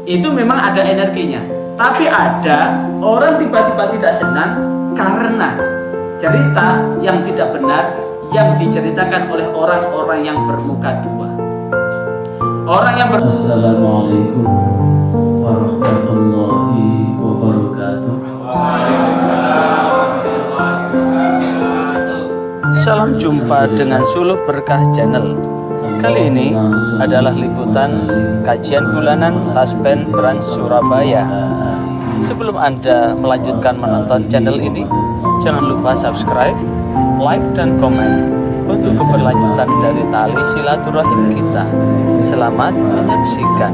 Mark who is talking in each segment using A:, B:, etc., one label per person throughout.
A: Itu memang ada energinya. Tapi ada orang tiba-tiba tidak senang karena cerita yang tidak benar yang diceritakan oleh orang-orang yang bermuka dua.
B: Assalamualaikum warahmatullahi wabarakatuh.
A: Salam jumpa dengan Suluh Berkah Channel. Kali ini adalah liputan kajian bulanan Taspen Branch Surabaya. Sebelum Anda melanjutkan menonton channel ini, jangan lupa subscribe, like, dan komen untuk keberlanjutan dari tali silaturahim kita. Selamat menyaksikan.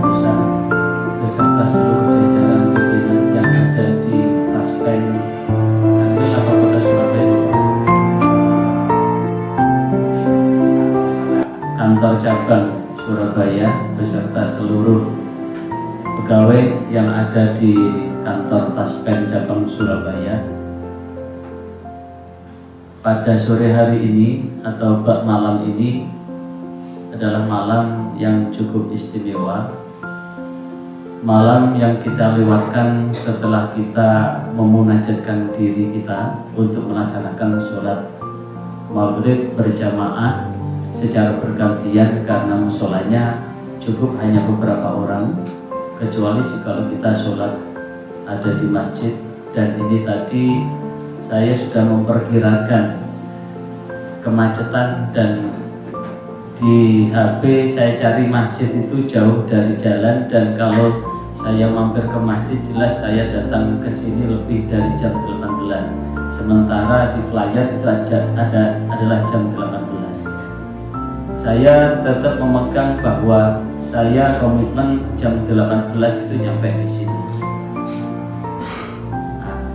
B: Beserta seluruh jajaran pimpinan yang ada di Taspen Kota Surabaya, kantor cabang Surabaya beserta seluruh pegawai yang ada di kantor Taspen cabang Surabaya. Pada sore hari ini atau malam ini adalah malam yang cukup istimewa, malam yang kita lewatkan setelah kita memunajatkan diri kita untuk melaksanakan sholat maghrib berjamaah secara bergantian karena musholanya cukup hanya beberapa orang, kecuali jika kita sholat ada di masjid. Dan ini tadi saya sudah memperkirakan kemacetan, dan di HP saya cari masjid itu jauh dari jalan, dan kalau saya mampir ke masjid jelas saya datang ke sini lebih dari jam 18, sementara di flyer itu adalah jam 18. Saya tetap memegang bahwa saya komitmen jam 18 itu nyampe di sini.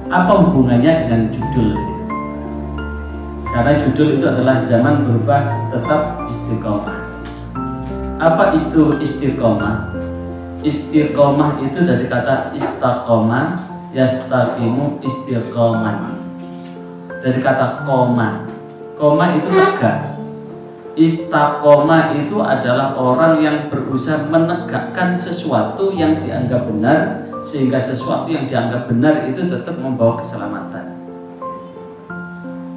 B: Apa hubungannya dengan judul? Karena judul itu adalah zaman berubah tetap istiqomah. Apa itu istiqomah? Istiqomah itu dari kata istaqomah, yastaqimu istiqomah. Dari kata koma. Koma itu tegak. Istaqomah itu adalah orang yang berusaha menegakkan sesuatu yang dianggap benar, sehingga sesuatu yang dianggap benar itu tetap membawa keselamatan.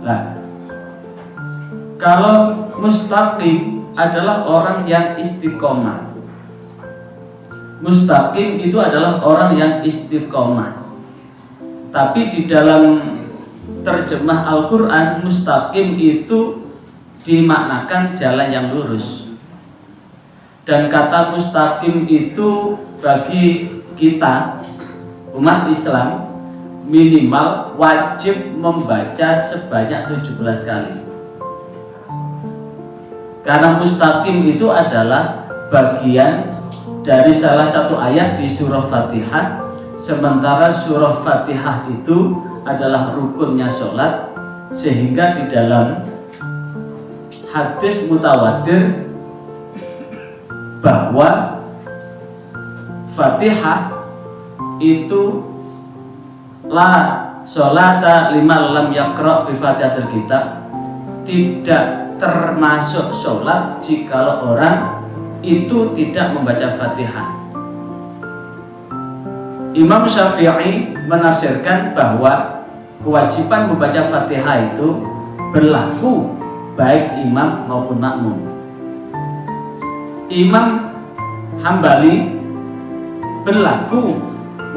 B: Nah, kalau mustaqim adalah orang yang istiqomah. Mustaqim itu adalah orang yang istiqomah. Tapi di dalam terjemah Al-Quran, mustaqim itu dimaknakan jalan yang lurus. Dan kata mustaqim itu bagi kita umat Islam minimal wajib membaca sebanyak 17 kali. Karena mustaqim itu adalah bagian dari salah satu ayat di surah Fatihah, sementara surah Fatihah itu adalah rukunnya sholat, sehingga di dalam hadis mutawatir bahwa Fatihah itu la sholata liman lam yaqra bi Fatihatil kitab, tidak termasuk sholat jikalau orang itu tidak membaca Fatihah. Imam Syafi'i menafsirkan bahwa kewajiban membaca Fatihah itu berlaku baik imam maupun makmum. Imam Hambali berlaku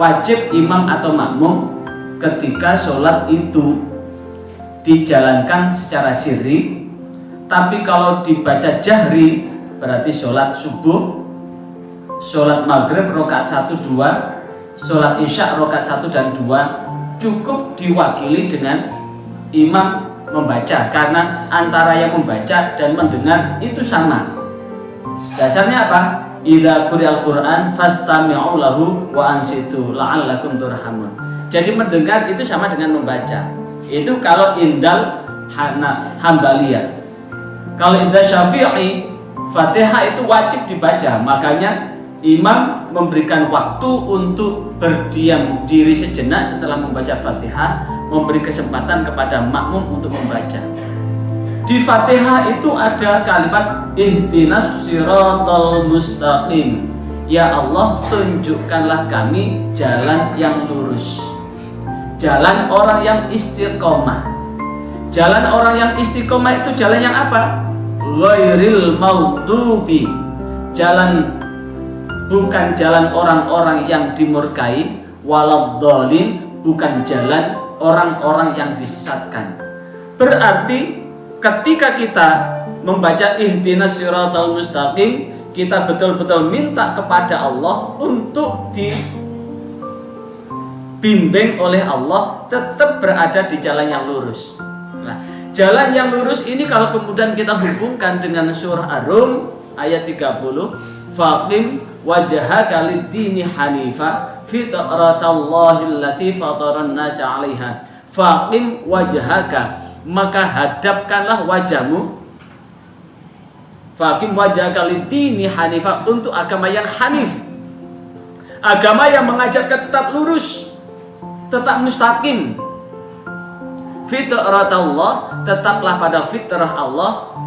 B: wajib imam atau makmum ketika sholat itu dijalankan secara sirri. Tapi kalau dibaca jahri berarti sholat subuh, sholat maghrib rakaat 1, 2, sholat isya rakaat 1 dan 2 cukup diwakili dengan imam membaca, karena antara yang membaca dan mendengar itu sama. Dasarnya apa? Idza quri'al Qur'an fastami'u lahu wa ansitu la'allakum turhamun. Jadi mendengar itu sama dengan membaca. Itu kalau indal Hambaliyah. Kalau indal Syafi'i, Fatihah itu wajib dibaca. Makanya imam memberikan waktu untuk berdiam diri sejenak setelah membaca Fatihah, memberi kesempatan kepada makmum untuk membaca. Di Fatihah itu ada kalimat ihdinas siratal mustaqim, Ya Allah, tunjukkanlah kami jalan yang lurus, jalan orang yang istiqomah. Jalan orang yang istiqomah itu jalan yang apa? Ghairil maghdubi, jalan bukan jalan orang-orang yang dimurkai, waladhdallin, bukan jalan orang-orang yang disesatkan. Berarti ketika kita membaca ihdinas siratal mustaqim, kita betul-betul minta kepada Allah untuk dibimbing oleh Allah tetap berada di jalan yang lurus. Nah, jalan yang lurus ini kalau kemudian kita hubungkan dengan surah Ar-Rum ayat 30, faqim wajhaka lid-dini hanifa fitratallahi allati fataran nasa 'alaiha. Faqim wajhaka, maka hadapkanlah wajahmu. Faqim wajhaka lid-dini hanifa, untuk agama yang hanif, agama yang mengajarkan tetap lurus, tetap mustaqim. Fitratullah, tetaplah pada fitrah Allah,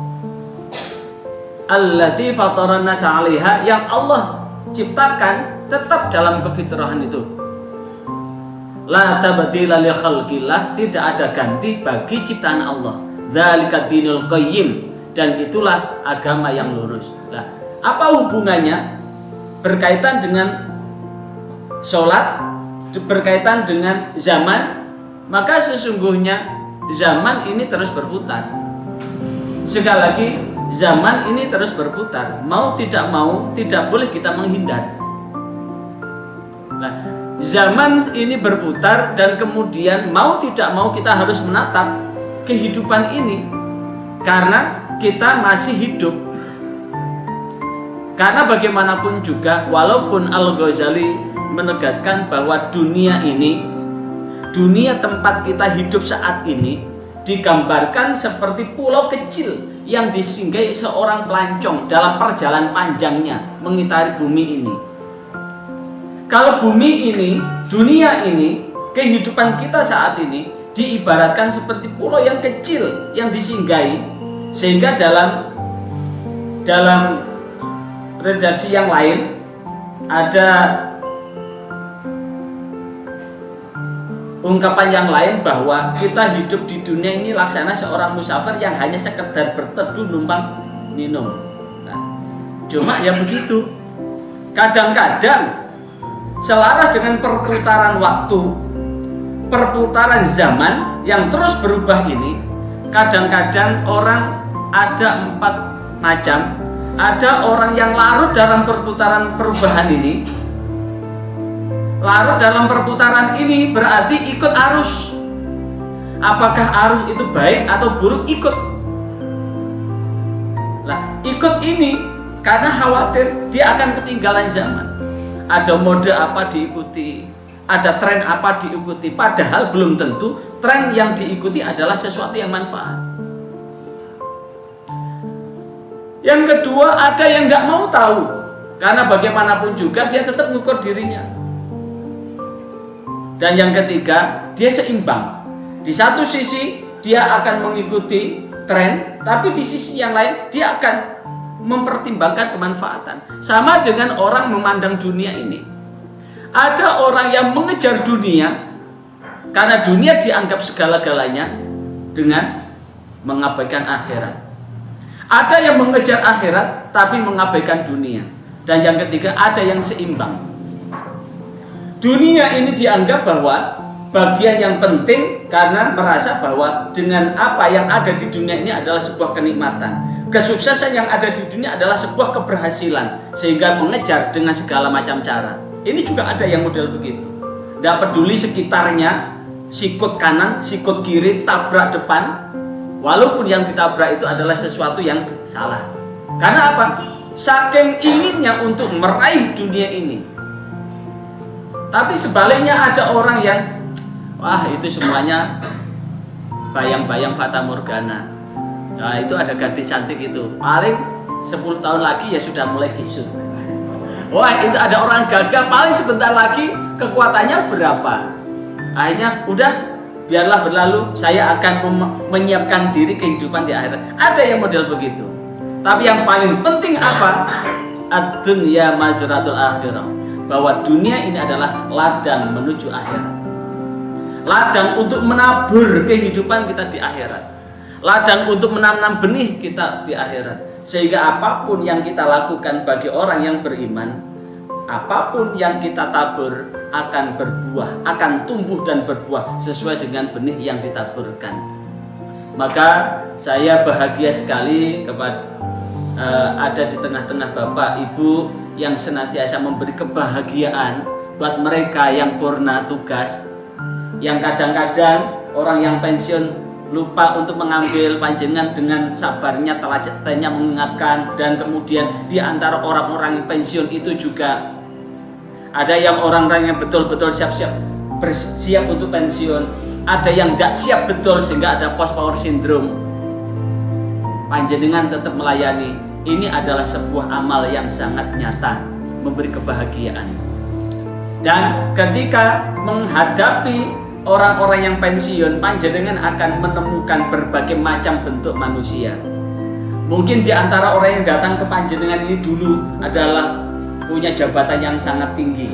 B: allati fataran nasa 'alaiha, yang Allah ciptakan tetap dalam kefitrahan itu. La tabdila li khalqillah, tidak ada ganti bagi ciptaan Allah. Dzalika dinul qayyim, dan itulah agama yang lurus. Nah, apa hubungannya berkaitan dengan sholat, berkaitan dengan zaman? Maka sesungguhnya zaman ini terus berputar. Sekali lagi, zaman ini terus berputar. Mau, tidak boleh kita menghindar. Nah, zaman ini berputar, dan kemudian mau tidak mau kita harus menatap kehidupan ini, karena kita masih hidup. Karena bagaimanapun juga, walaupun Al-Ghazali menegaskan bahwa dunia ini, dunia tempat kita hidup saat ini, digambarkan seperti pulau kecil yang disinggahi seorang pelancong dalam perjalanan panjangnya mengitari bumi ini. Kalau bumi ini, dunia ini, kehidupan kita saat ini diibaratkan seperti pulau yang kecil yang disinggahi, sehingga dalam redaksi yang lain ada ungkapan yang lain bahwa kita hidup di dunia ini laksana seorang musafir yang hanya sekedar berteduh numpang minum. Nah, cuma ya begitu. Kadang-kadang selaras dengan perputaran waktu, perputaran zaman yang terus berubah ini, kadang-kadang orang ada 4 macam. Ada orang yang larut dalam perputaran perubahan ini. Larut dalam perputaran ini berarti ikut arus. Apakah arus itu baik atau buruk? Ikut. Nah, ikut ini karena khawatir dia akan ketinggalan zaman. Ada mode apa diikuti, ada tren apa diikuti, padahal belum tentu tren yang diikuti adalah sesuatu yang manfaat. Yang kedua, ada yang nggak mau tahu, karena bagaimanapun juga dia tetap mengukur dirinya. Dan yang ketiga, dia seimbang. Di satu sisi dia akan mengikuti tren, tapi di sisi yang lain dia akan mempertimbangkan kemanfaatan. Sama dengan orang memandang dunia ini. Ada orang yang mengejar dunia karena dunia dianggap segala-galanya dengan mengabaikan akhirat. Ada yang mengejar akhirat tapi mengabaikan dunia. Dan yang ketiga, ada yang seimbang. Dunia ini dianggap bahwa bagian yang penting karena merasa bahwa dengan apa yang ada di dunia ini adalah sebuah kenikmatan. Kesuksesan yang ada di dunia adalah sebuah keberhasilan, sehingga mengejar dengan segala macam cara. Ini juga ada yang model begitu. Tidak peduli sekitarnya, sikut kanan, sikut kiri, tabrak depan, walaupun yang ditabrak itu adalah sesuatu yang salah. Karena apa? Saking inginnya untuk meraih dunia ini. Tapi sebaliknya ada orang yang, wah itu semuanya bayang-bayang fata morgana. Nah itu ada gadis cantik itu, paling 10 tahun lagi ya sudah mulai kisut. Wah itu ada orang gagah, paling sebentar lagi kekuatannya berapa. Akhirnya udah, biarlah berlalu, saya akan menyiapkan diri kehidupan di akhirat. Ada yang model begitu. Tapi yang paling penting apa? ad-dunya mazratul akhirah, bahwa dunia ini adalah ladang menuju akhirat. Ladang untuk menabur kehidupan kita di akhirat. Ladang untuk menanam benih kita di akhirat. Sehingga apapun yang kita lakukan bagi orang yang beriman, apapun yang kita tabur akan berbuah, akan tumbuh dan berbuah sesuai dengan benih yang ditaburkan. Maka saya bahagia sekali kepada ada di tengah-tengah Bapak Ibu yang senantiasa memberi kebahagiaan buat mereka yang purna tugas, yang kadang-kadang orang yang pensiun lupa untuk mengambil, panjenengan dengan sabarnya telatennya mengingatkan. Dan kemudian di antara orang-orang yang pensiun itu juga ada yang orang-orang yang betul-betul siap-siap bersiap untuk pensiun, ada yang tidak siap betul sehingga ada post power syndrome. Panjenengan tetap melayani. Ini adalah sebuah amal yang sangat nyata, memberi kebahagiaan. Dan ketika menghadapi orang-orang yang pensiun, panjenengan akan menemukan berbagai macam bentuk manusia. Mungkin di antara orang yang datang ke panjenengan ini dulu adalah punya jabatan yang sangat tinggi.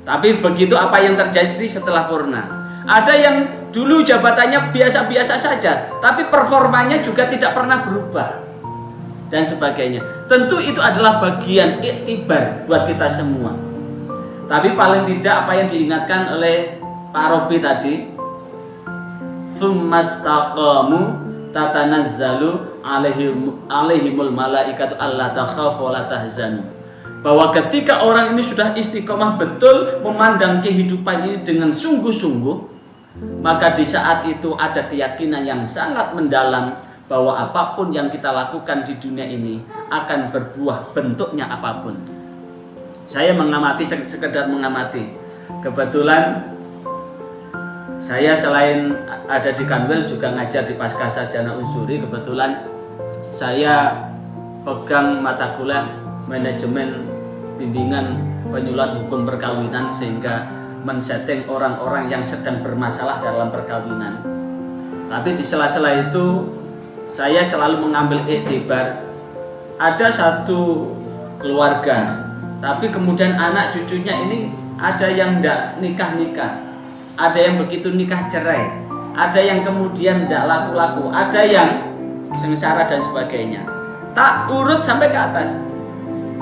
B: Tapi begitu apa yang terjadi setelah purna? Ada yang dulu jabatannya biasa-biasa saja, tapi performanya juga tidak pernah berubah dan sebagainya. Tentu itu adalah bagian iktibar buat kita semua. Tapi paling tidak apa yang diingatkan oleh Pak Robi tadi, summastaqamu tatanazzalu alaihimul malaikatu alla takhafu wa la tahzanu. Bahwa ketika orang ini sudah istiqomah betul memandang kehidupan ini dengan sungguh-sungguh, maka di saat itu ada keyakinan yang sangat mendalam bahwa apapun yang kita lakukan di dunia ini akan berbuah bentuknya apapun. Saya mengamati, sekedar mengamati. Kebetulan saya selain ada di Kanwil juga ngajar di Pasca Sarjana Unsuri. Kebetulan saya pegang mata kuliah manajemen bimbingan penyuluhan hukum perkawinan, sehingga men-setting orang-orang yang sedang bermasalah dalam perkawinan. Tapi di sela-sela itu saya selalu mengambil iktibar. Ada satu keluarga, tapi kemudian anak cucunya ini ada yang tidak nikah-nikah, ada yang begitu nikah cerai, ada yang kemudian tidak laku-laku, ada yang sengsara dan sebagainya. Tak urut sampai ke atas,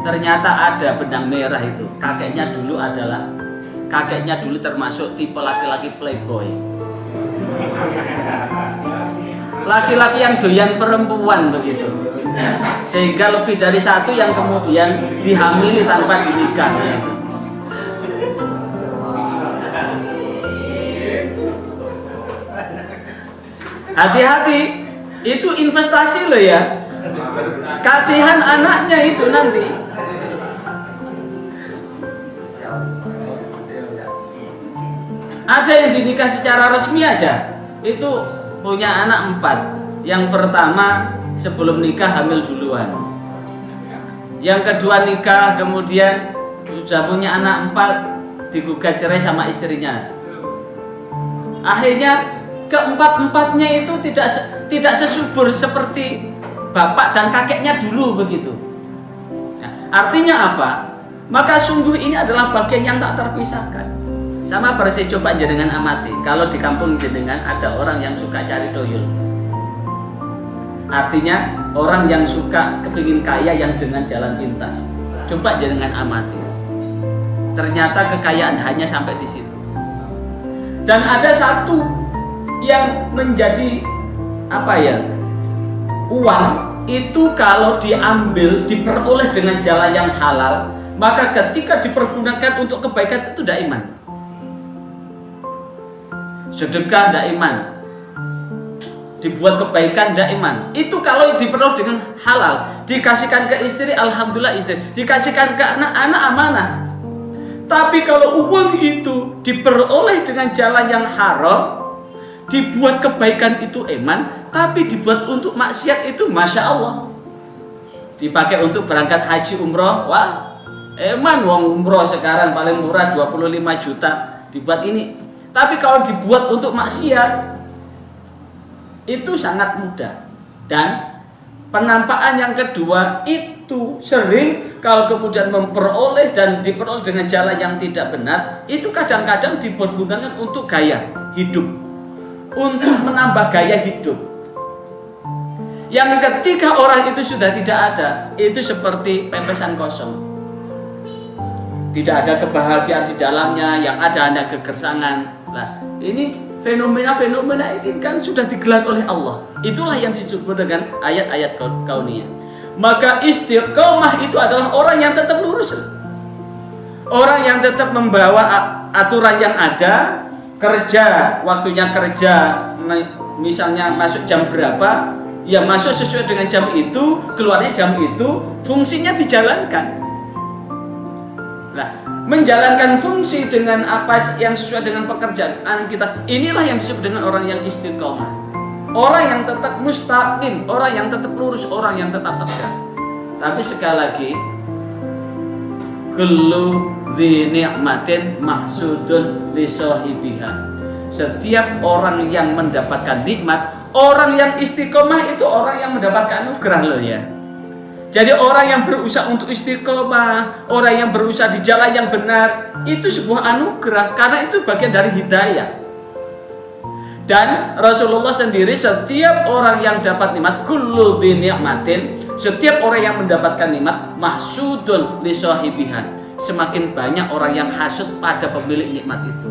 B: ternyata ada benang merah itu. Kakeknya dulu termasuk tipe laki-laki playboy, laki-laki yang doyan perempuan begitu, sehingga lebih dari satu yang kemudian dihamili tanpa dinikah. Hati-hati, itu investasi loh ya. Kasihan anaknya itu nanti. Ada yang dinikah secara resmi aja, itu punya anak 4. Yang pertama sebelum nikah hamil duluan. Yang kedua nikah, kemudian sudah punya anak 4, digugat cerai sama istrinya. Akhirnya keempat-empatnya itu tidak sesubur seperti bapak dan kakeknya dulu begitu. Nah, artinya apa? Maka sungguh ini adalah bagian yang tak terpisahkan. Sama persis, coba jenengan amati. Kalau di kampung jenengan ada orang yang suka cari toyol, artinya orang yang suka kepingin kaya yang dengan jalan pintas. Coba jenengan amati. Ternyata kekayaan hanya sampai di situ. Dan ada satu yang menjadi uang itu kalau diambil, diperoleh dengan jalan yang halal, maka ketika dipergunakan untuk kebaikan itu tidak iman. Sedekah tidak iman, dibuat kebaikan tidak iman. Itu kalau diperoleh dengan halal, dikasihkan ke istri, alhamdulillah istri, dikasihkan ke anak-anak amanah. Tapi kalau uang itu diperoleh dengan jalan yang haram, dibuat kebaikan itu iman, tapi dibuat untuk maksiat itu masya Allah. Dipakai untuk berangkat haji umroh, wah iman, uang umroh sekarang paling murah 25 juta, dibuat ini. Tapi kalau dibuat untuk maksiat itu sangat mudah. Dan Penampakan yang kedua itu sering kalau kemudian memperoleh dan diperoleh dengan jalan yang tidak benar, itu kadang-kadang dipergunakan untuk gaya hidup, untuk menambah gaya hidup. Yang ketika orang itu sudah tidak ada, itu seperti pepesan kosong. Tidak ada kebahagiaan di dalamnya, yang ada hanya kegersangan. Nah, ini fenomena-fenomena ini kan sudah digelar oleh Allah. Itulah yang disebut dengan ayat-ayat kauniyah. Maka istiqomah itu adalah orang yang tetap lurus. Orang yang tetap membawa aturan yang ada, kerja, waktunya kerja, misalnya masuk jam berapa, ya masuk sesuai dengan jam itu, keluarnya jam itu, fungsinya dijalankan. Nah, menjalankan fungsi dengan apa yang sesuai dengan pekerjaan kita, inilah yang disebut dengan orang yang istiqomah, orang yang tetap mustaqim, orang yang tetap lurus, orang yang tetap tegak. Tapi sekali lagi, kullu dzi ni'matin mahsudun li sahibiha. Setiap orang yang mendapatkan nikmat, orang yang istiqomah itu orang yang mendapatkan anugerah loh ya. Jadi orang yang berusaha untuk istiqomah, orang yang berusaha di jalan yang benar, itu sebuah anugerah karena itu bagian dari hidayah. Dan Rasulullah sendiri, setiap orang yang dapat nikmat, kullu dzi ni'matin, setiap orang yang mendapatkan nikmat, mahsudun li sahibiha, semakin banyak orang yang hasud pada pemilik nikmat itu.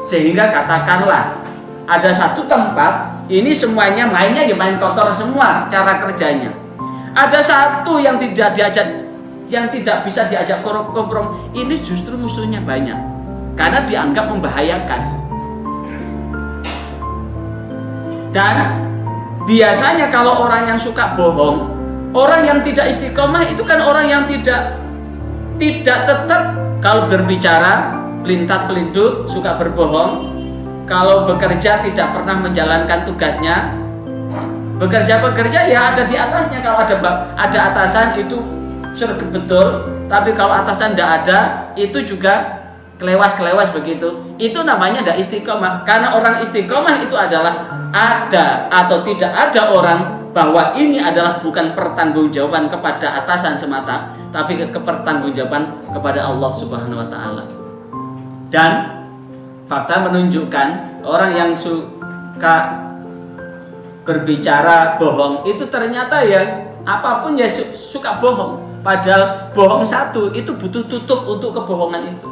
B: Sehingga katakanlah ada satu tempat, ini semuanya mainnya ya main kotor semua cara kerjanya. Ada satu yang tidak diajak, yang tidak bisa diajak kompromi, ini justru musuhnya banyak karena dianggap membahayakan. Dan biasanya kalau orang yang suka bohong, orang yang tidak istiqomah itu kan orang yang tidak tetap, kalau berbicara pelintat-pelintut, suka berbohong, kalau bekerja tidak pernah menjalankan tugasnya. Bekerja ya ada di atasnya, kalau ada atasan itu sergap betul, tapi kalau atasan tidak ada, itu juga kelewas begitu. Itu namanya tidak istiqomah. Karena orang istiqomah itu adalah ada atau tidak ada orang, bahwa ini adalah bukan pertanggungjawaban kepada atasan semata, tapi kepertanggungjawaban kepada Allah Subhanahu wa taala. Dan fakta menunjukkan orang yang suka berbicara bohong itu ternyata ya apapun ya suka bohong, padahal bohong satu itu butuh tutup untuk kebohongan itu.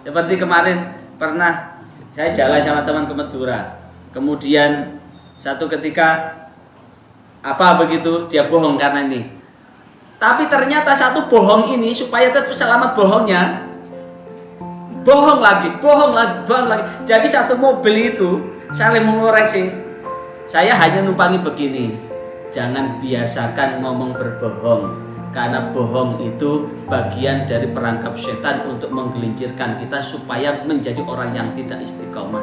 B: Seperti kemarin pernah saya jalan sama teman ke Madura, kemudian satu ketika begitu dia bohong karena ini, tapi ternyata satu bohong ini supaya tetap selamat bohongnya, bohong lagi. Jadi satu mobil itu saling mengoreksi. Saya hanya numpangi begini, jangan biasakan ngomong berbohong, karena bohong itu bagian dari perangkap setan untuk menggelincirkan kita supaya menjadi orang yang tidak istiqomah.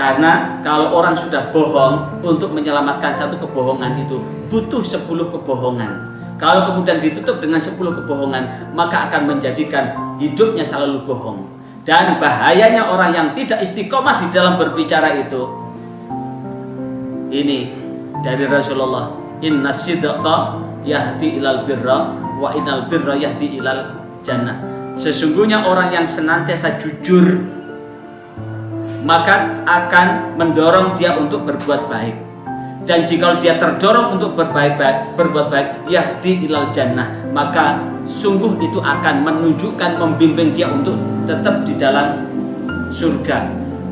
B: Karena kalau orang sudah bohong, untuk menyelamatkan satu kebohongan itu butuh 10 kebohongan. Kalau kemudian ditutup dengan 10 kebohongan, maka akan menjadikan hidupnya selalu bohong. Dan bahayanya orang yang tidak istiqomah di dalam berbicara itu, ini dari Rasulullah, inna sidqa yahdi ilal birra wa innal birra yahdi ilal jannah. Sesungguhnya orang yang senantiasa jujur, maka akan mendorong dia untuk berbuat baik. Dan jika dia terdorong untuk berbuat baik, yahdi ilal jannah, maka sungguh itu akan menunjukkan, membimbing dia untuk tetap di dalam surga.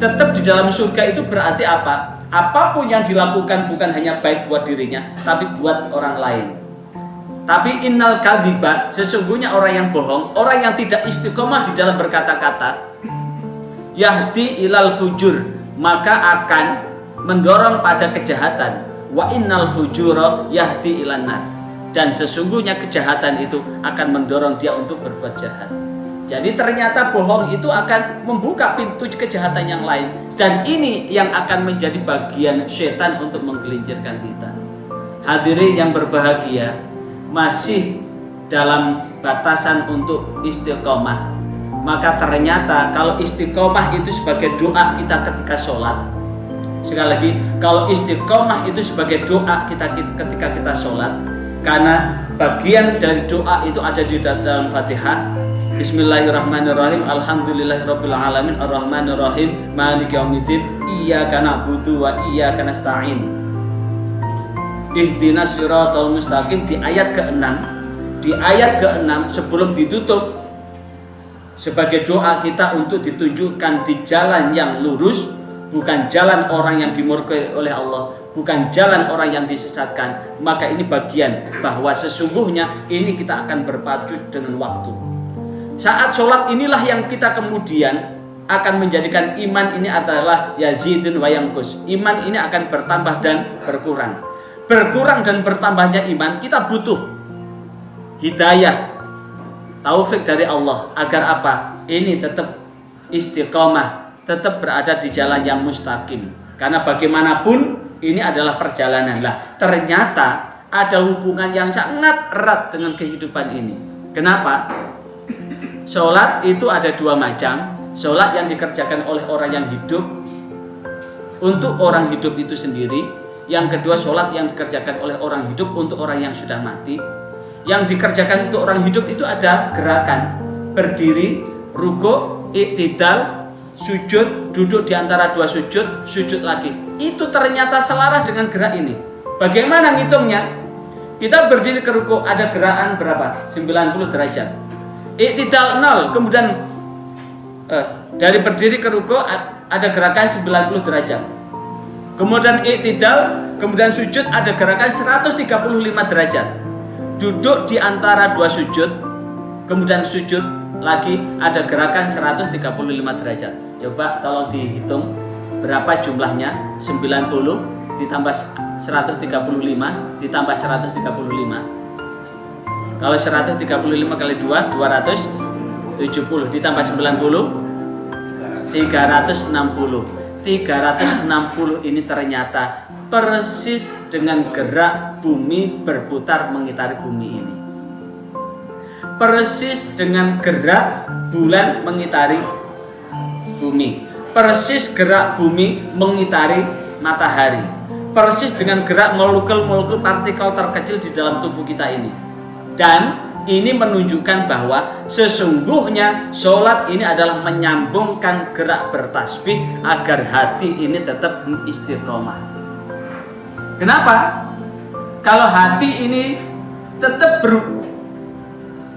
B: Tetap di dalam surga itu berarti apa? Apapun yang dilakukan bukan hanya baik buat dirinya, tapi buat orang lain. Tapi innal kadhiba, sesungguhnya orang yang bohong, orang yang tidak istiqomah di dalam berkata-kata, yahdi ilal fujur, maka akan mendorong pada kejahatan. Wa innal fujura yahdi ilan nar, dan sesungguhnya kejahatan itu akan mendorong dia untuk berbuat jahat. Jadi ternyata bohong itu akan membuka pintu kejahatan yang lain, dan ini yang akan menjadi bagian setan untuk menggelincirkan kita. Hadirin yang berbahagia, masih dalam batasan untuk istiqomah. Maka ternyata kalau istiqomah itu sebagai doa kita ketika sholat, Sekali lagi, kalau istiqomah itu sebagai doa kita ketika kita sholat, karena bagian dari doa itu ada di dalam Fatihah. Bismillahirrahmanirrahim. Alhamdulillahirabbil alamin arrahmanirrahim maliki yaumiddin iyyaka na'budu wa iyyaka nasta'in. Ihdinas siratal mustaqim di ayat ke-6. Di ayat ke-6 sebelum ditutup sebagai doa kita untuk ditunjukkan di jalan yang lurus, bukan jalan orang yang dimurkai oleh Allah, bukan jalan orang yang disesatkan. Maka ini bagian bahwa sesungguhnya ini kita akan berpacu dengan waktu. Saat sholat inilah yang kita kemudian akan menjadikan iman ini adalah yazidun wa yanqus. Iman ini akan bertambah dan berkurang. Berkurang dan bertambahnya iman kita butuh hidayah, taufik dari Allah agar apa? Ini tetap istiqomah, tetap berada di jalan yang mustaqim. Karena bagaimanapun ini adalah perjalanan. Lah, ternyata ada hubungan yang sangat erat dengan kehidupan ini. Kenapa? Sholat itu ada dua macam. Sholat yang dikerjakan oleh orang yang hidup untuk orang hidup itu sendiri. Yang kedua, sholat yang dikerjakan oleh orang hidup untuk orang yang sudah mati. Yang dikerjakan untuk orang hidup itu ada gerakan berdiri, rukuk, iktidal, sujud, duduk di antara dua sujud, sujud lagi. Itu ternyata selaras dengan gerak ini. Bagaimana ngitungnya? Kita berdiri ke rukuk ada gerakan berapa? 90 derajat. Iktidal 0, kemudian dari berdiri ke rukuk ada gerakan 90 derajat. Kemudian iktidal, kemudian sujud ada gerakan 135 derajat. Duduk di antara dua sujud, kemudian sujud lagi ada gerakan 135 derajat. Coba tolong dihitung berapa jumlahnya? 90 ditambah 135 ditambah 135. Kalau 135 kali 2 270 ditambah 90 360. 360 ini ternyata persis dengan gerak bumi berputar mengitari bumi ini. Persis dengan gerak bulan mengitari bumi. Persis gerak bumi mengitari matahari. Persis dengan gerak molekul-molekul partikel terkecil di dalam tubuh kita ini. Dan ini menunjukkan bahwa sesungguhnya sholat ini adalah menyambungkan gerak bertasbih agar hati ini tetap istiqomah. Kenapa? Kalau hati ini tetap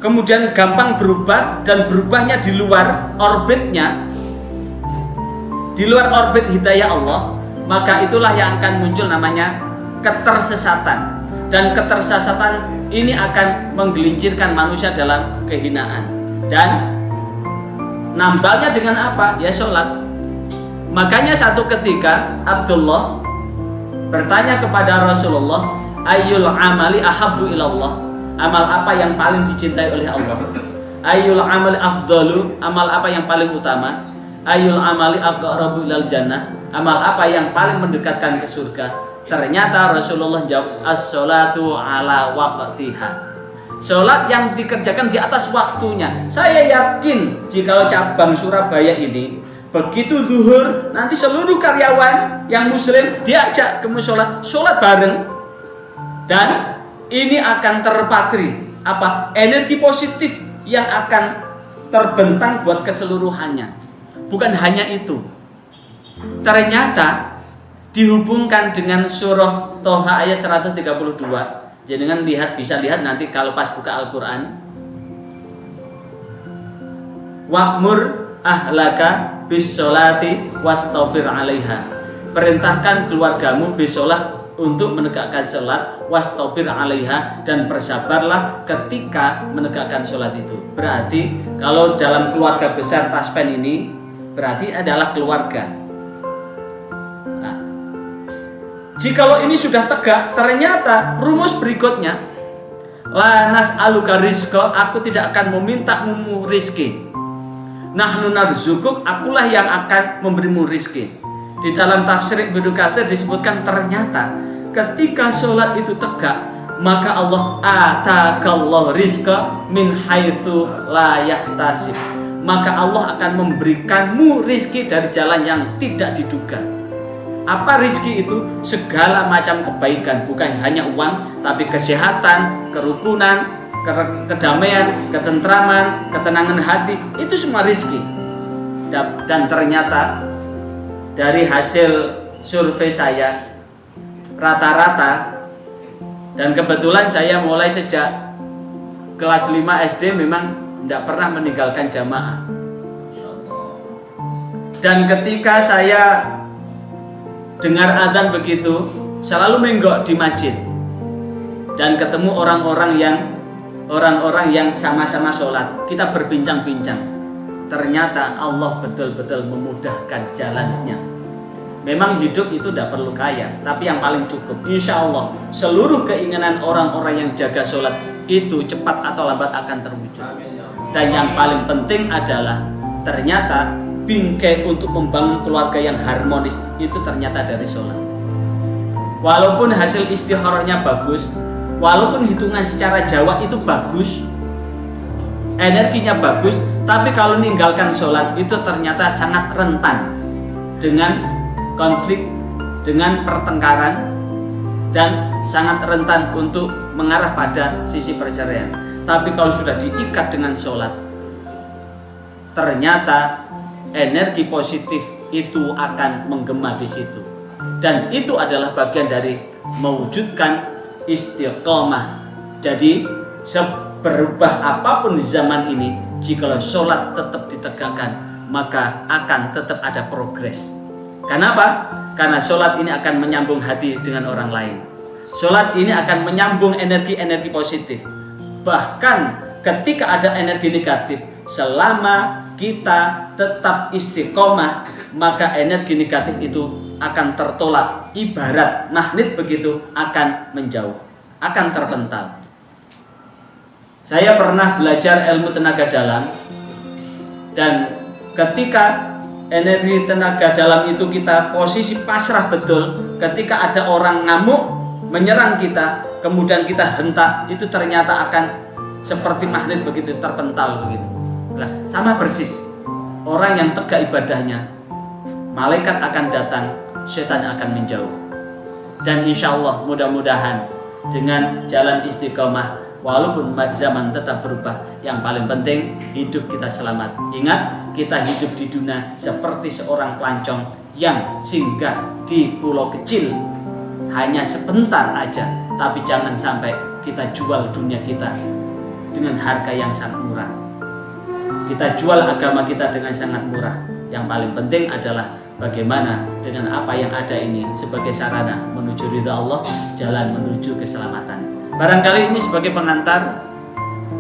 B: kemudian gampang berubah dan berubahnya di luar orbitnya, di luar orbit hidayah Allah, maka itulah yang akan muncul namanya ketersesatan. Dan ketersesatan ini akan menggelincirkan manusia dalam kehinaan. Dan nambalnya dengan apa? Ya sholat. Makanya satu ketika Abdullah bertanya kepada Rasulullah, ayyul amali ahabbu ilallah. Amal apa yang paling dicintai oleh Allah? Ayyul amali afdalu, amal apa yang paling utama? Ayyul amali aqrabu ilal jannah, amal apa yang paling mendekatkan ke surga? Ternyata Rasulullah jawab, as-sholatu ala waqtiha. Sholat yang dikerjakan di atas waktunya. Saya yakin jika cabang Surabaya ini begitu zuhur, nanti seluruh karyawan yang muslim diajak ke musola sholat bareng. Dan ini akan terpatri apa? Energi positif yang akan terbentang buat keseluruhannya. Bukan hanya itu. Ternyata dihubungkan dengan surah Toha ayat 132. Jangan bisa lihat nanti kalau pas buka Al-Quran. Wa'mur ahlaka bis sholati wastabir 'alaiha. Perintahkan keluargamu bisolah untuk menegakkan sholat, wastabir 'alaiha, dan bersabarlah ketika menegakkan sholat itu. Berarti kalau dalam keluarga besar Taspen ini berarti adalah keluarga. Jikalau ini sudah tegak, ternyata rumus berikutnya, la nas'aluka rizqa, aku tidak akan memintamu rizki. Nahnu narzukuk, akulah yang akan memberimu rizki. Di dalam tafsir Ibnu Katsir disebutkan ternyata ketika sholat itu tegak, maka Allah atakallahu rizqa min haitsu la yahtasib. Maka Allah akan memberikanmu rizki dari jalan yang tidak diduga. Apa rizki itu? Segala macam kebaikan, bukan hanya uang, tapi kesehatan, kerukunan, kedamaian, ketentraman, ketenangan hati, itu semua rizki. Dan ternyata dari hasil survei saya, rata-rata, dan kebetulan saya mulai sejak kelas 5 SD memang tidak pernah meninggalkan jamaah. Dan ketika saya dengar adzan begitu, selalu menggok di masjid dan ketemu orang-orang yang sama-sama sholat. Kita berbincang-bincang. Ternyata Allah betul-betul memudahkan jalannya. Memang hidup itu tidak perlu kaya, tapi yang paling cukup, insya Allah seluruh keinginan orang-orang yang jaga sholat itu cepat atau lambat akan terwujud. Dan yang paling penting adalah ternyata bingkai untuk membangun keluarga yang harmonis itu ternyata dari sholat. Walaupun hasil istikharahnya bagus, walaupun hitungan secara Jawa itu bagus, energinya bagus, tapi kalau meninggalkan sholat itu ternyata sangat rentan dengan konflik, dengan pertengkaran, dan sangat rentan untuk mengarah pada sisi perceraian. Tapi kalau sudah diikat dengan sholat, ternyata energi positif itu akan menggema di situ, dan itu adalah bagian dari mewujudkan istiqomah. Jadi seberubah apapun di zaman ini, jika sholat tetap ditegakkan, maka akan tetap ada progres. Kenapa? Karena sholat ini akan menyambung hati dengan orang lain. Sholat ini akan menyambung energi-energi positif. Bahkan ketika ada energi negatif, selama kita tetap istiqomah, maka energi negatif itu akan tertolak. Ibarat magnet begitu, akan menjauh, akan terpental. Saya pernah belajar ilmu tenaga dalam, dan ketika energi tenaga dalam itu kita posisi pasrah betul, ketika ada orang ngamuk menyerang kita, kemudian kita hentak, itu ternyata akan seperti magnet begitu, terpental begitu. Nah, sama persis orang yang tegak ibadahnya, malaikat akan datang, setan akan menjauh. Dan insya Allah mudah-mudahan dengan jalan istiqomah, walaupun zaman tetap berubah, yang paling penting hidup kita selamat. Ingat, kita hidup di dunia seperti seorang pelancong yang singgah di pulau kecil hanya sebentar aja, tapi jangan sampai kita jual dunia kita dengan harga yang sangat murah. Kita jual agama kita dengan sangat murah. Yang paling penting adalah bagaimana dengan apa yang ada ini sebagai sarana menuju ridha Allah, jalan menuju keselamatan. Barangkali ini sebagai pengantar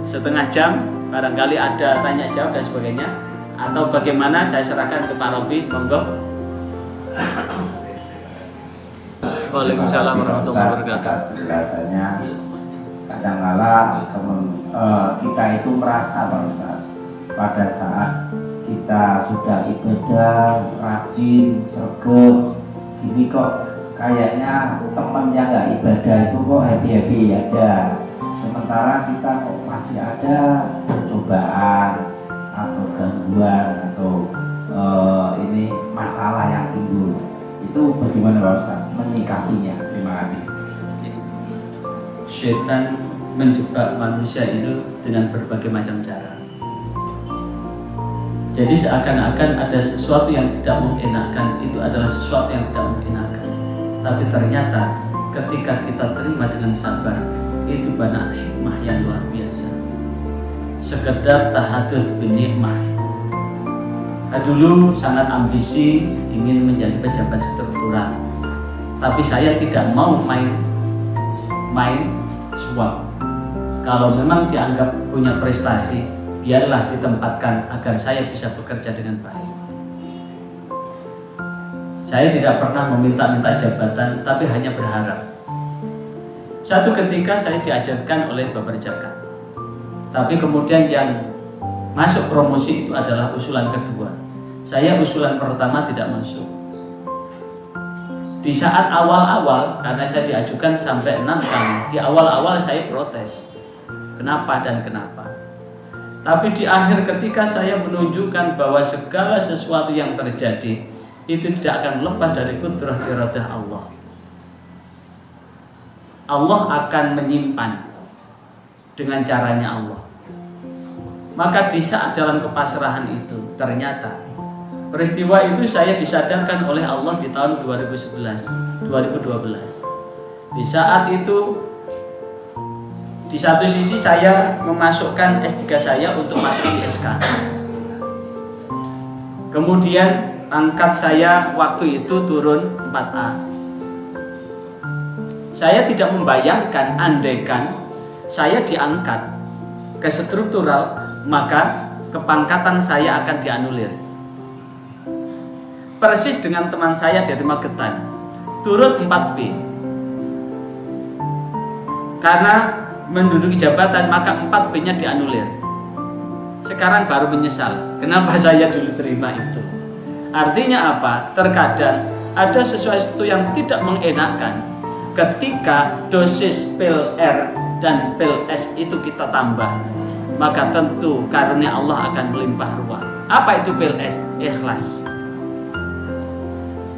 B: setengah jam, barangkali ada tanya jawab dan sebagainya, atau bagaimana, saya serahkan ke Pak Robi, monggo. Waalaikumsalam warahmatullahi wabarakatuh.
C: Biasanya kadang-kala kita itu merasa Pak Ustaz, pada saat kita sudah ibadah, rajin, sergap, ini kok kayaknya teman yang nggak ibadah itu kok happy-happy aja, sementara kita kok masih ada percobaan atau gangguan atau ini masalah yang timbul. Itu bagaimana Pak Ustaz menyikapinya? Terima kasih.
B: Syaitan menjebak manusia itu dengan berbagai macam cara. Jadi seakan-akan ada sesuatu yang tidak mengenakan, itu adalah sesuatu yang tidak mengenakan. Tapi ternyata ketika kita terima dengan sabar, itu banyak hikmah yang luar biasa. Sekedar tahadus binikmah. Dulu sangat ambisi ingin menjadi pejabat struktural, tapi saya tidak mau main suap. Kalau memang dianggap punya prestasi, biarlah ditempatkan agar saya bisa bekerja dengan baik. Saya tidak pernah meminta-minta jabatan, tapi hanya berharap. Satu ketika saya diajarkan oleh Bapak Jaka, tapi kemudian yang masuk promosi itu adalah usulan kedua. Saya usulan pertama tidak masuk. Di saat awal-awal, karena saya diajukan sampai 6 kali, di awal-awal saya protes. Kenapa dan kenapa? Tapi di akhir ketika saya menunjukkan bahwa segala sesuatu yang terjadi itu tidak akan lepas dari kudrah iradah Allah. Allah akan menyimpan dengan caranya Allah. Maka di saat dalam kepasrahan itu ternyata peristiwa itu saya disadarkan oleh Allah di tahun 2012. Di saat itu di satu sisi saya memasukkan S3 saya untuk masuk di SK. Kemudian pangkat saya waktu itu turun 4A. Saya tidak membayangkan andaikan saya diangkat ke struktural, maka kepangkatan saya akan dianulir. Persis dengan teman saya dari Magetan, turun 4B. Karena menduduki jabatan maka 4B-nya dianulir. Sekarang baru menyesal kenapa saya dulu terima itu. Artinya apa? Terkadang ada sesuatu yang tidak mengenakan ketika dosis pil R dan pil S itu kita tambah, maka tentu karunia Allah akan melimpah ruah. Apa itu pil S? Ikhlas.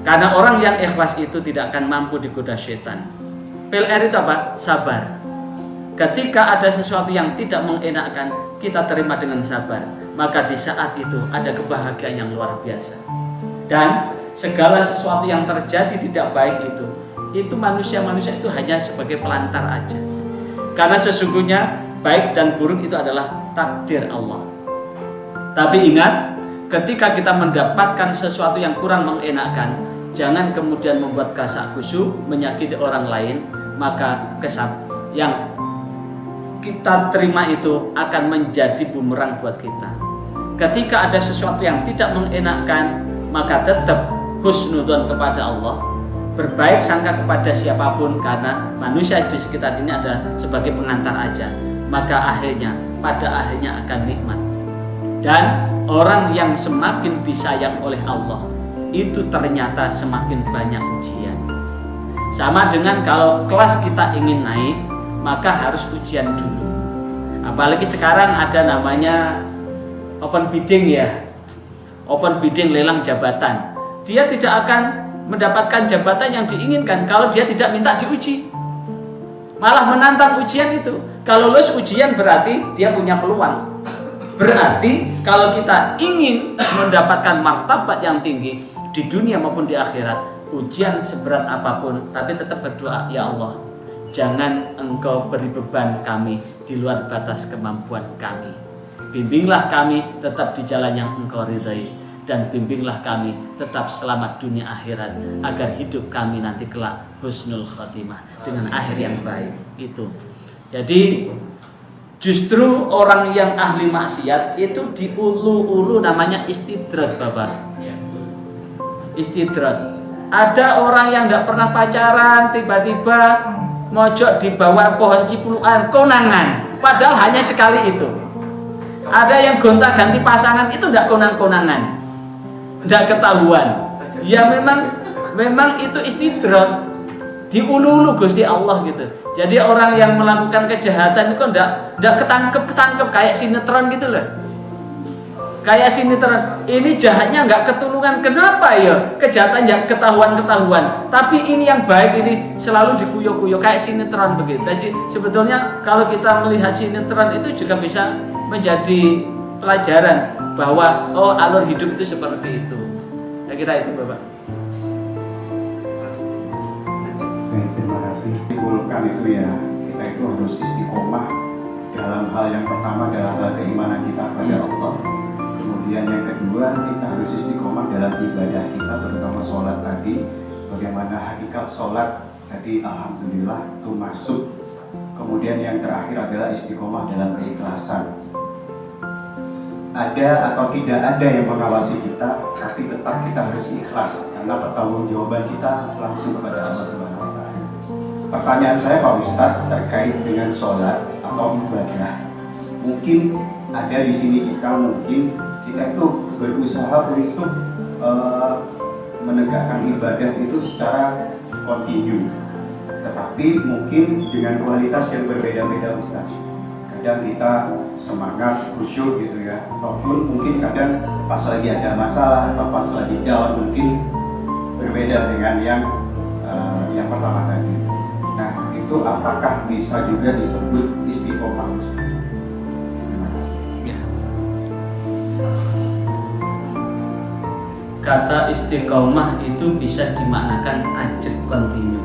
B: Karena orang yang ikhlas itu tidak akan mampu digoda setan. Pil R itu apa? Sabar. Ketika ada sesuatu yang tidak mengenakan, kita terima dengan sabar. Maka di saat itu ada kebahagiaan yang luar biasa. Dan segala sesuatu yang terjadi tidak baik itu manusia-manusia itu hanya sebagai pelantar aja. Karena sesungguhnya baik dan buruk itu adalah takdir Allah. Tapi ingat, ketika kita mendapatkan sesuatu yang kurang mengenakan, jangan kemudian membuat kasak kusuk, menyakiti orang lain, maka yang kita terima itu akan menjadi bumerang buat kita. Ketika ada sesuatu yang tidak mengenakan, maka tetap husnudzon kepada Allah, berbaik sangka kepada siapapun, karena manusia di sekitar ini ada sebagai pengantar aja. Maka pada akhirnya akan nikmat. Dan orang yang semakin disayang oleh Allah itu ternyata semakin banyak ujian. Sama dengan kalau kelas kita ingin naik, maka harus ujian dulu. Apalagi sekarang ada namanya open bidding ya. Open bidding, lelang jabatan. Dia tidak akan mendapatkan jabatan yang diinginkan kalau dia tidak minta diuji. Malah menantang ujian itu. Kalau lulus ujian berarti dia punya peluang. Berarti kalau kita ingin mendapatkan martabat yang tinggi di dunia maupun di akhirat, ujian seberat apapun, tapi tetap berdoa, ya Allah, jangan Engkau beri beban kami di luar batas kemampuan kami. Bimbinglah kami tetap di jalan yang Engkau ridhai, dan bimbinglah kami tetap selamat dunia akhirat, agar hidup kami nanti kelak husnul khotimah, dengan akhir yang baik. Itu. Jadi justru orang yang ahli maksiat itu diulu-ulu namanya istidrat, Bapak. Istidrat. Ada orang yang tidak pernah pacaran, tiba-tiba mojok di bawah pohon cipuluan, konangan, padahal hanya sekali itu. Ada yang gonta-ganti pasangan, itu tidak konang-konangan, tidak ketahuan. Ya memang itu istidrat, diulu-ulu Gusti Allah gitu. Jadi orang yang melakukan kejahatan itu tidak ketangkep kayak sinetron gitu loh. Kayak sinetron, ini jahatnya nggak ketulungan. Kenapa ya? Kejahatan yang ketahuan. Tapi ini yang baik ini selalu dikuyo-kuyo kayak sinetron begitu. Jadi sebetulnya kalau kita melihat sinetron itu juga bisa menjadi pelajaran bahwa oh, alur hidup itu seperti itu. Saya kira itu, Bapak.
D: Terima kasih. Simpulkan itu ya, kita itu harus istiqomah dalam hal yang pertama, dalam hal keimanan kita pada Allah. Kemudian yang kedua, kita harus istiqomah dalam ibadah kita, terutama sholat tadi. Bagaimana hakikat sholat tadi, alhamdulillah itu masuk. Kemudian yang terakhir adalah istiqomah dalam keikhlasan. Ada atau tidak ada yang mengawasi kita, tapi tetap kita harus ikhlas, karena pertanggungjawaban kita langsung kepada Allah Subhanahu wa Ta'ala. Pertanyaan saya, Pak Ustadz, terkait dengan sholat atau ibadah. Mungkin ada di sini kita itu berusaha untuk menegakkan ibadah itu secara kontinu, tetapi mungkin dengan kualitas yang berbeda-beda, Ustaz. Kadang kita semangat, khusyuk gitu ya, ataupun mungkin kadang pas lagi ada masalah atau pas lagi down, mungkin berbeda dengan yang pertama tadi. Nah, itu apakah bisa juga disebut istiqomah? Terima kasih.
B: Ya. Kata istiqomah itu bisa dimaknakan ajak kontinu,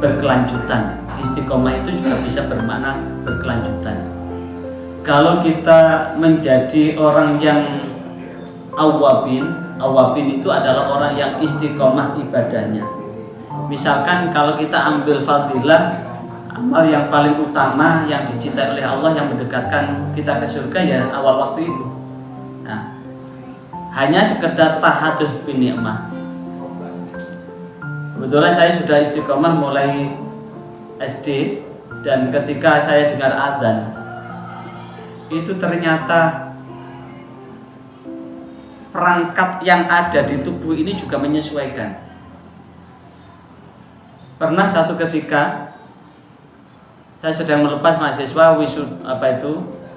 B: berkelanjutan. Istiqomah itu juga bisa bermakna berkelanjutan. Kalau kita menjadi orang yang awabin itu adalah orang yang istiqomah ibadahnya. Misalkan kalau kita ambil fadilah, amal yang paling utama yang dicintai oleh Allah yang mendekatkan kita ke surga ya awal waktu itu. Nah, hanya sekedar tahadus bin ni'mah. Kebetulan saya sudah istiqomah mulai SD, dan ketika saya dengar adzan itu ternyata perangkat yang ada di tubuh ini juga menyesuaikan. Pernah satu ketika saya sedang melepas mahasiswa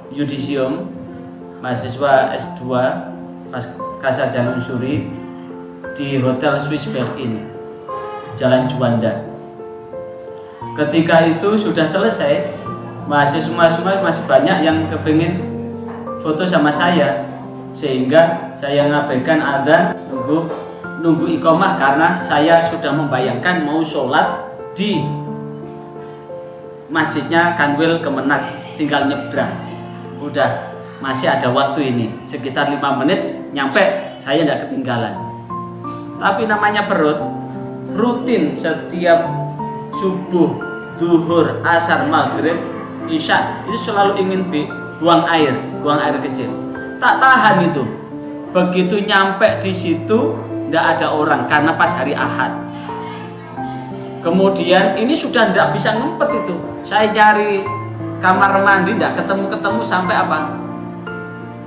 B: yudisium, mahasiswa S2 Sarjana Unsuri di Hotel Swiss Bell-In, Jalan Juanda. Ketika itu sudah selesai, mahasiswa masih banyak yang kepingin foto sama saya, sehingga saya ngabaikan adzan, nunggu iqomah karena saya sudah membayangkan mau sholat di masjidnya Kanwil Kemenak, tinggal nyebrang. Udah masih ada waktu ini, sekitar 5 menit nyampe, saya tidak ketinggalan. Tapi namanya perut, rutin setiap subuh, zuhur, asar, maghrib, isya itu selalu ingin buang air kecil. Tak tahan itu. Begitu nyampe di situ tidak ada orang karena pas hari Ahad. Kemudian ini sudah tidak bisa ngumpet itu. Saya cari kamar mandi tidak ketemu sampai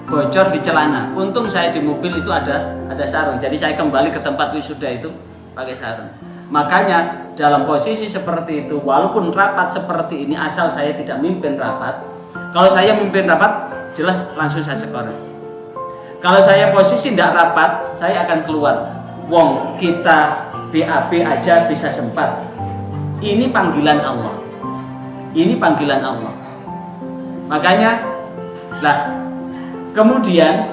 B: bocor di celana. Untung saya di mobil itu ada sarung. Jadi saya kembali ke tempat wisuda itu pakai sarung. Makanya dalam posisi seperti itu, walaupun rapat seperti ini, asal saya tidak mimpin rapat. Kalau saya mimpin rapat, jelas langsung saya skores. Kalau saya posisi tidak rapat, saya akan keluar. Wong kita BAB aja bisa sempat. Ini panggilan Allah. Ini panggilan Allah. Makanya, kemudian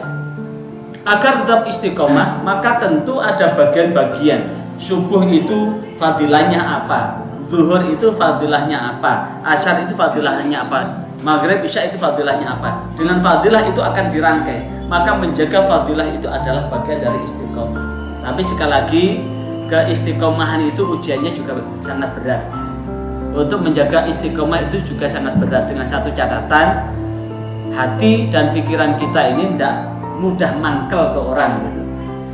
B: agar tetap istiqomah, maka tentu ada bagian-bagian. Subuh itu fadilahnya apa? Zuhur itu fadilahnya apa? Asar itu fadilahnya apa? Maghrib, isya itu fadilahnya apa? Dengan fadilah itu akan dirangkai. Maka menjaga fadilah itu adalah bagian dari istiqomah. Tapi sekali lagi, keistiqomahan itu ujiannya juga sangat berat. Untuk menjaga istiqomah itu juga sangat berat, dengan satu catatan, hati dan pikiran kita ini tidak mudah mangkel ke orang gitu.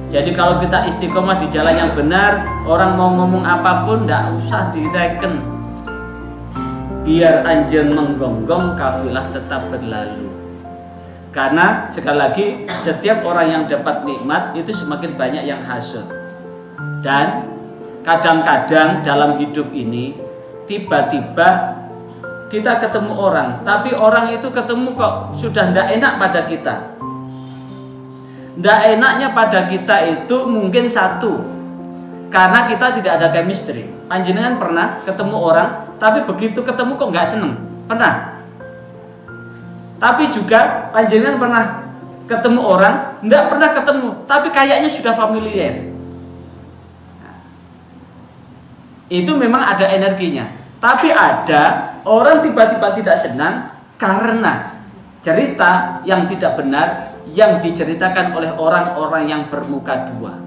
B: Jadi kalau kita istiqomah di jalan yang benar, orang mau ngomong apapun tidak usah direken. Biar anjing menggonggong, kafilah tetap berlalu. Karena sekali lagi, setiap orang yang dapat nikmat itu semakin banyak yang hasud. Dan kadang-kadang dalam hidup ini tiba-tiba kita ketemu orang, tapi orang itu ketemu kok sudah tidak enak pada kita. Tidak enaknya pada kita itu mungkin satu, karena kita tidak ada chemistry. Panjenengan pernah ketemu orang, tapi begitu ketemu kok nggak seneng? Pernah? Tapi juga panjenengan pernah ketemu orang, nggak pernah ketemu, tapi kayaknya sudah familiar. Itu memang ada energinya. Tapi ada orang tiba-tiba tidak senang karena cerita yang tidak benar yang diceritakan oleh orang-orang yang bermuka dua.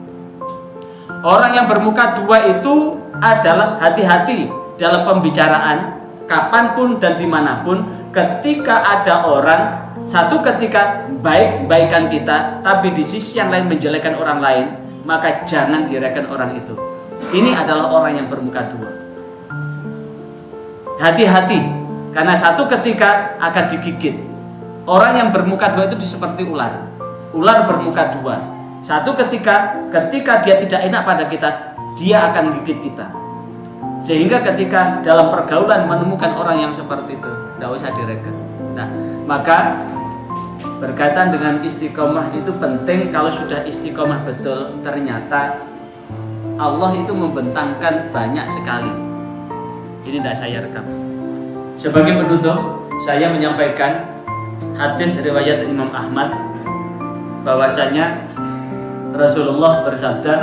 B: Orang yang bermuka dua itu adalah hati-hati dalam pembicaraan, kapanpun dan dimanapun. Ketika ada orang, satu ketika baik-baikan kita, tapi di sisi yang lain menjelekkan orang lain, maka jangan direken orang itu. Ini adalah orang yang bermuka dua. Hati-hati, karena satu ketika akan digigit. Orang yang bermuka dua itu seperti ular. Ular bermuka dua. Satu ketika dia tidak enak pada kita, dia akan gigit kita. Sehingga ketika dalam pergaulan menemukan orang yang seperti itu, tidak usah direken. Nah, maka berkaitan dengan istiqomah itu penting. Kalau sudah istiqomah betul, ternyata Allah itu membentangkan banyak sekali. Ini tidak saya rekam. Sebagai penutup, saya menyampaikan hadis riwayat Imam Ahmad bahwasanya Rasulullah bersabda,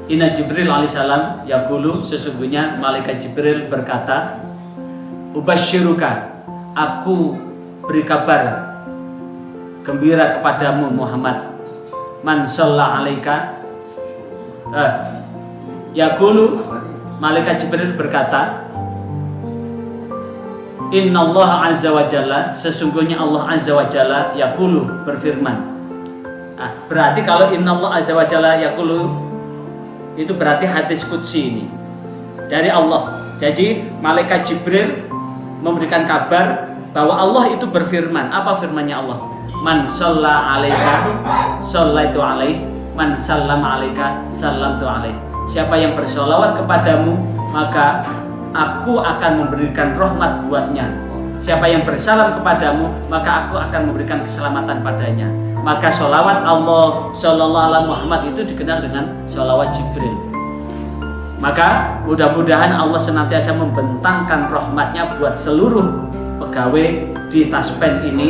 B: Inna Jibril alaihissalam yaqulu, sesungguhnya malaikat Jibril berkata, Ubasyiruka, aku beri kabar gembira kepadamu Muhammad, man shalla alaika, yaqulu, malaikat Jibril berkata, Inna Allah azza wa jalla, sesungguhnya Allah azza wa jalla yaqulu, berfirman. Berarti kalau Inna Allah azza wa jalla yaqulu itu berarti hadis qudsi ini dari Allah. Jadi malaikat Jibril memberikan kabar bahwa Allah itu berfirman. Apa firmannya Allah? Man shalla alaika shallaitu alaih, man sallama alaika sallamtu alaih. Siapa yang bersolawat kepadamu, maka aku akan memberikan rahmat buatnya. Siapa yang bersalam kepadamu, maka aku akan memberikan keselamatan padanya. Maka sholawat Allah Shallallahu Alaihi Muhammad itu dikenal dengan sholawat Jibril. Maka mudah-mudahan Allah senantiasa membentangkan rahmatnya buat seluruh pegawai di Taspen ini,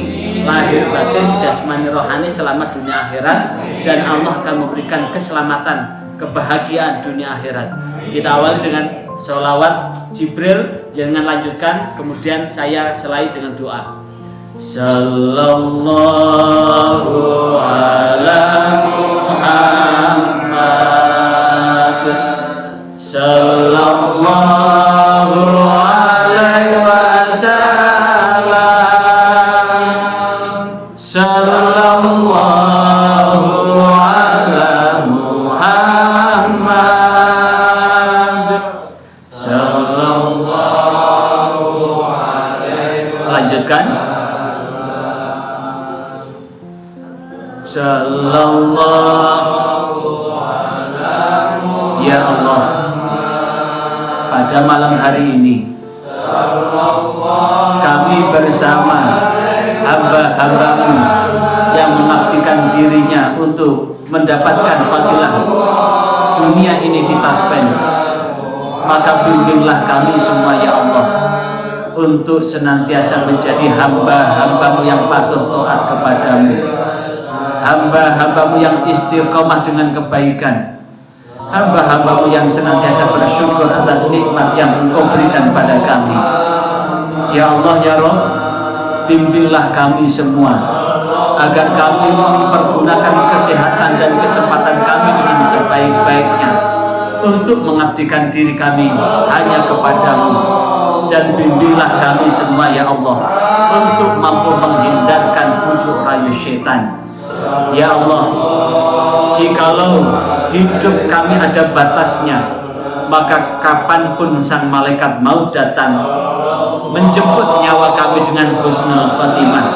B: lahir batin jasmani rohani selamat dunia akhirat, dan Allah akan memberikan keselamatan, kebahagiaan dunia akhirat. Kita awali dengan sholawat Jibril, jangan lanjutkan, kemudian saya selai dengan doa. Sallallahu ala Muhammad, sallallahu alaihi wasallam, sallallahu ala Muhammad, sallallahu alaihi wasallam. Lanjutkan. Sallallahu alaihi. Ya Allah, pada malam hari ini kami bersama hamba-hambamu yang mengabdikan dirinya untuk mendapatkan fadilah dunia ini di Taspen, maka bimbinglah kami semua ya Allah untuk senantiasa menjadi hamba-hambamu yang patuh taat kepadamu, hamba-hambamu yang istiqomah dengan kebaikan, hamba-hambamu yang senantiasa bersyukur atas nikmat yang Engkau berikan pada kami. Ya Allah ya Rabb, bimbinglah kami semua agar kami mempergunakan kesehatan dan kesempatan kami dengan sebaik-baiknya untuk mengabdikan diri kami hanya kepadamu, dan bimbinglah kami semua ya Allah untuk mampu menghindarkan pucuk rayu syaitan. Ya Allah, jikalau hidup kami ada batasnya, maka kapanpun sang malaikat maut datang menjemput nyawa kami dengan husnul khatimah,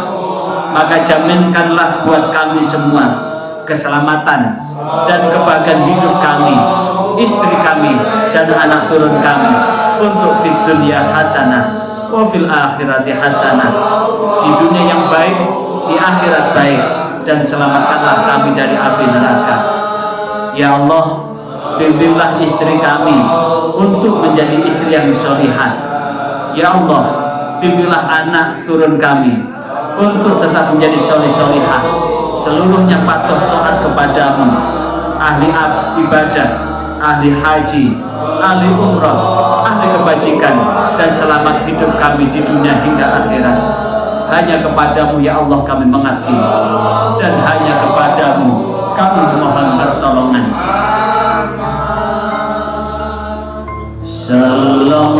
B: maka jaminkanlah buat kami semua keselamatan dan kebahagiaan hidup kami, istri kami, dan anak turun kami untuk fid dunya hasanah wa fil akhirati hasanah, di dunia yang baik, di akhirat baik, dan selamatkanlah kami dari api neraka. Ya Allah, bimbinglah istri kami untuk menjadi istri yang sholihah. Ya Allah, bimbinglah anak turun kami untuk tetap menjadi sholih-sholihah, seluruhnya patuh taat kepadamu, ahli ibadah, ahli haji, ahli umrah, ahli kebajikan, dan selamat hidup kami di dunia hingga akhirat. Hanya kepadamu ya Allah kami mengabdi, dan hanya kepadamu kami mohon pertolongan. Sallallahu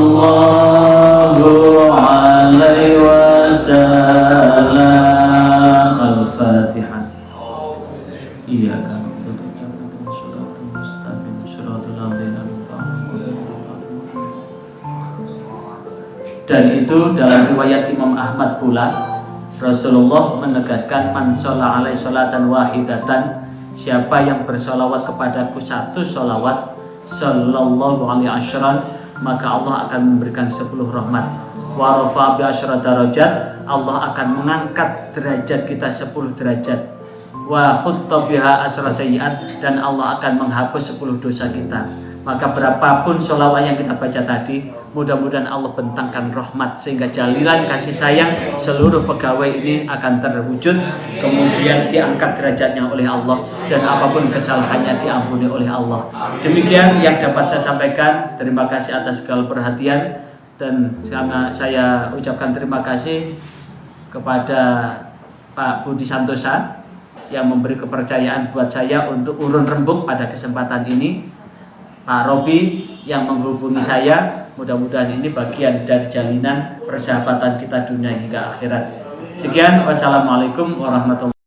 B: alaihi wasallam. Al-Fatihah. Iyyaka na'budu wa iyyaka nasta'in. Shiratal ladzina an'amta 'alaihim. Dan itu dalam riwayat Imam Ahmad pula, Rasulullah menegaskan, man sholla alaihi sholatan wahidatan, siapa yang bersolawat kepadaku satu solawat, sallallahu alaihi asyran, maka Allah akan memberikan 10 rahmat. wa rafa bi asyra darajat, Allah akan mengangkat derajat kita 10 derajat. Wa khutta biha asyra sayyi'at, dan Allah akan menghapus 10 dosa kita. Maka berapapun sholawat yang kita baca tadi, mudah-mudahan Allah bentangkan rahmat sehingga jalilan kasih sayang seluruh pegawai ini akan terwujud, kemudian diangkat derajatnya oleh Allah, dan apapun kesalahannya diampuni oleh Allah. Demikian yang dapat saya sampaikan. Terima kasih atas segala perhatian, dan saya ucapkan terima kasih kepada Pak Budi Santosa yang memberi kepercayaan buat saya untuk urun rembuk pada kesempatan ini. Pak Robi yang menghubungi saya, mudah-mudahan ini bagian dari jalinan persahabatan kita dunia hingga akhirat. Sekian, wassalamualaikum warahmatullahi wabarakatuh.